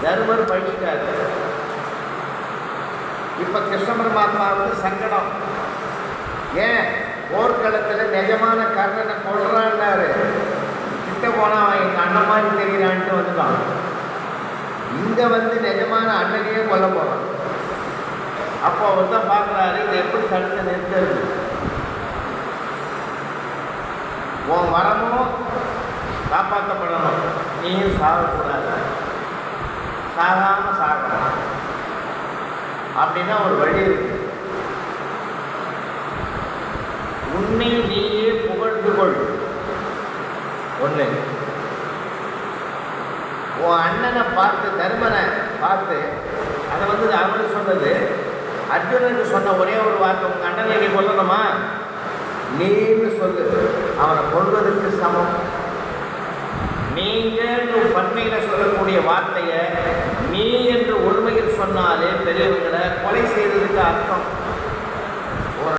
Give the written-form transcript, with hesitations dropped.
தர்மர் படிச்சுட்டாரு. இப்போ கிருஷ்ண பரமாத்மாவுக்கு சங்கடம். ஏன் போர்க்களத்தில் நிஜமான கர்ணனை கொள்றான்னாரு. கிட்ட போனால் அவன் எங்கள் அண்ணன் மாதிரி தெரிகிறான்ட்டு வந்துட்டான். இங்கே வந்து நிஜமான அண்ணனையே கொல்ல போகிறான். அப்போ அவர் தான் பார்க்குறாரு, இதை எப்படி தடுத்து நிறுத்துறது? உன் வரமும் காப்பாற்றப்படணும், நீயும் சாகக்கூடாது, சாகாமல் சாகணும் அப்படின்னா ஒரு வழி இருக்கு. உன்னை நீயே புகழ்ந்து கொள். ஒன்று, உன் அண்ணனை பார்த்து, தர்மனை பார்த்து, அதை வந்து அவனுக்கு சொன்னது, அர்ஜுனனுக்கு சொன்ன ஒரே ஒரு வார்த்தை, உங்கள் அண்ணனை நீ கொல்லணுமா, நீன்னு சொல்லு, அவனை கொள்வதற்கு சமம். நீங்கள் பன்மையில் சொல்லக்கூடிய வார்த்தையை நீ என்று ஒருமையில் சொன்னாலே பெரியவங்களை கொலை செய்ததுக்கு அர்த்தம்.